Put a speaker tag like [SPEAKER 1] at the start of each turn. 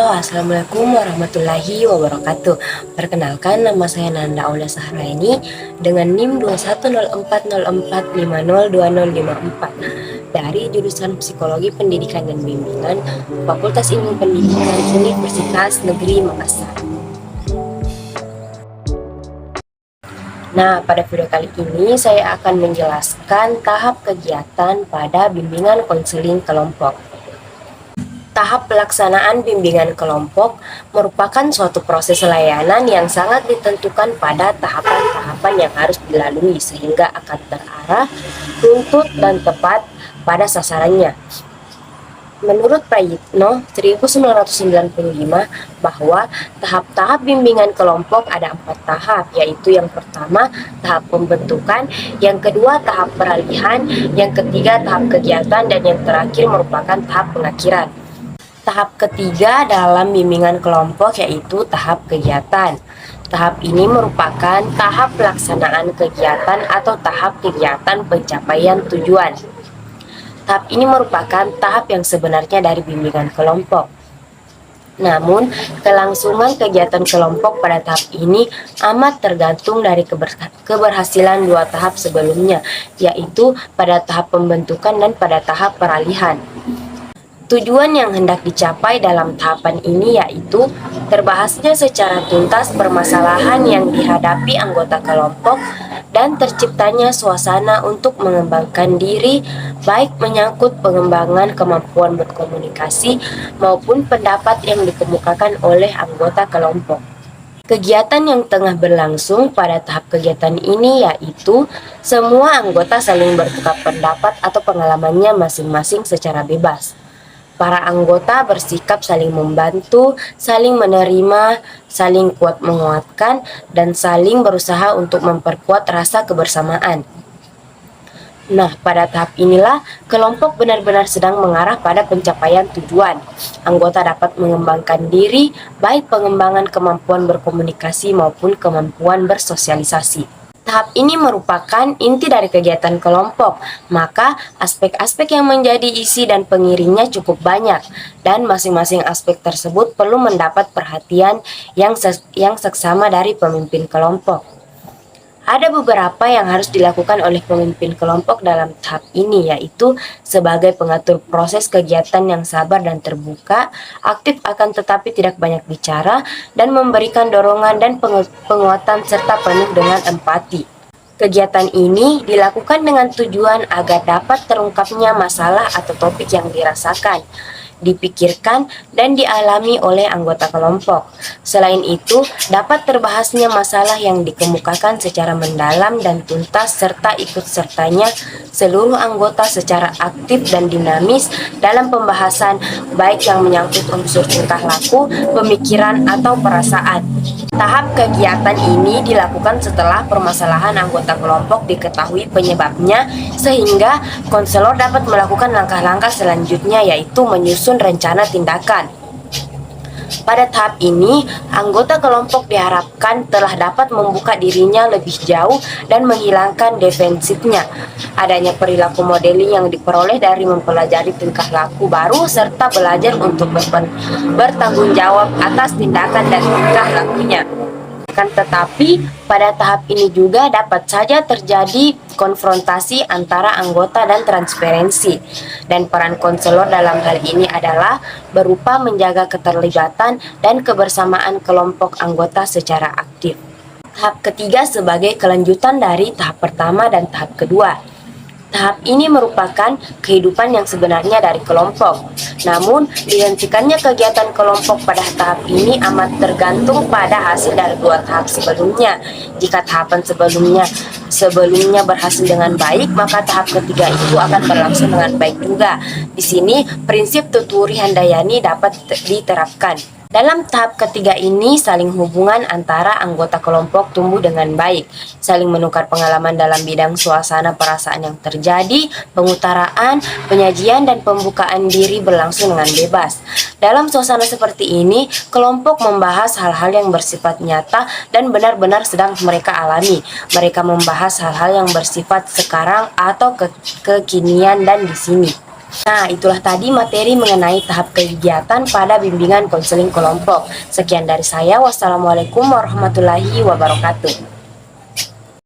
[SPEAKER 1] Halo, Assalamualaikum warahmatullahi wabarakatuh. Perkenalkan, nama saya Nanda Aulia Sahraini dengan NIM 210404502054 dari jurusan Psikologi Pendidikan dan Bimbingan Fakultas Ilmu Pendidikan Universitas Negeri Makassar. Nah, pada video kali ini saya akan menjelaskan tahap kegiatan pada bimbingan konseling kelompok. Tahap pelaksanaan bimbingan kelompok merupakan suatu proses layanan yang sangat ditentukan pada tahapan-tahapan yang harus dilalui sehingga akan terarah, runtut, dan tepat pada sasarannya. Menurut Prayitno 1995 bahwa tahap-tahap bimbingan kelompok ada 4 tahap, yaitu yang pertama tahap pembentukan, yang kedua tahap peralihan, yang ketiga tahap kegiatan, dan yang terakhir merupakan tahap pengakhiran. Tahap ketiga dalam bimbingan kelompok yaitu tahap kegiatan. Tahap ini merupakan tahap pelaksanaan kegiatan atau tahap kegiatan pencapaian tujuan. Tahap ini merupakan tahap yang sebenarnya dari bimbingan kelompok. Namun, kelangsungan kegiatan kelompok pada tahap ini amat tergantung dari keberhasilan 2 tahap sebelumnya, yaitu pada tahap pembentukan dan pada tahap peralihan. Tujuan yang hendak dicapai dalam tahapan ini yaitu terbahasnya secara tuntas permasalahan yang dihadapi anggota kelompok dan terciptanya suasana untuk mengembangkan diri, baik menyangkut pengembangan kemampuan berkomunikasi maupun pendapat yang dikemukakan oleh anggota kelompok. Kegiatan yang tengah berlangsung pada tahap kegiatan ini yaitu semua anggota saling bertukar pendapat atau pengalamannya masing-masing secara bebas. Para anggota bersikap saling membantu, saling menerima, saling kuat menguatkan, dan saling berusaha untuk memperkuat rasa kebersamaan. Nah, pada tahap inilah kelompok benar-benar sedang mengarah pada pencapaian tujuan. Anggota dapat mengembangkan diri, baik pengembangan kemampuan berkomunikasi maupun kemampuan bersosialisasi. Tahap ini merupakan inti dari kegiatan kelompok, maka aspek-aspek yang menjadi isi dan pengiringnya cukup banyak, dan masing-masing aspek tersebut perlu mendapat perhatian yang seksama dari pemimpin kelompok. Ada beberapa yang harus dilakukan oleh pemimpin kelompok dalam tahap ini, yaitu sebagai pengatur proses kegiatan yang sabar dan terbuka, aktif akan tetapi tidak banyak bicara, dan memberikan dorongan dan penguatan serta penuh dengan empati. Kegiatan ini dilakukan dengan tujuan agar dapat terungkapnya masalah atau topik yang dirasakan, dipikirkan, dan dialami oleh anggota kelompok. Selain itu, dapat terbahasnya masalah yang dikemukakan secara mendalam dan tuntas serta ikut sertanya seluruh anggota secara aktif dan dinamis dalam pembahasan, baik yang menyangkut unsur tingkah laku, pemikiran, atau perasaan. Tahap kegiatan ini dilakukan setelah permasalahan anggota kelompok diketahui penyebabnya, sehingga konselor dapat melakukan langkah-langkah selanjutnya, yaitu menyusun rencana tindakan. Pada tahap ini, anggota kelompok diharapkan telah dapat membuka dirinya lebih jauh dan menghilangkan defensifnya. Adanya perilaku modeling yang diperoleh dari mempelajari tingkah laku baru serta belajar untuk bertanggung jawab atas tindakan dan tingkah lakunya. Akan tetapi, pada tahap ini juga dapat saja terjadi konfrontasi antara anggota dan transparansi. Dan peran konselor dalam hal ini adalah berupa menjaga keterlibatan dan kebersamaan kelompok anggota secara aktif. Tahap ketiga sebagai kelanjutan dari tahap pertama dan tahap kedua. Tahap ini merupakan kehidupan yang sebenarnya dari kelompok. Namun, dihentikannya kegiatan kelompok pada tahap ini amat tergantung pada hasil dari 2 tahap sebelumnya. Jika tahapan sebelumnya berhasil dengan baik, maka tahap ketiga itu akan berlangsung dengan baik juga. Di sini, prinsip Tuturi Handayani dapat diterapkan. Dalam tahap ketiga ini, saling hubungan antara anggota kelompok tumbuh dengan baik, saling menukar pengalaman dalam bidang suasana perasaan yang terjadi, pengutaraan, penyajian, dan pembukaan diri berlangsung dengan bebas. Dalam suasana seperti ini, kelompok membahas hal-hal yang bersifat nyata dan benar-benar sedang mereka alami. Mereka membahas hal-hal yang bersifat sekarang atau kekinian dan di sini. Nah, itulah tadi materi mengenai tahap kegiatan pada bimbingan konseling kelompok. Sekian dari saya. Wassalamualaikum warahmatullahi wabarakatuh.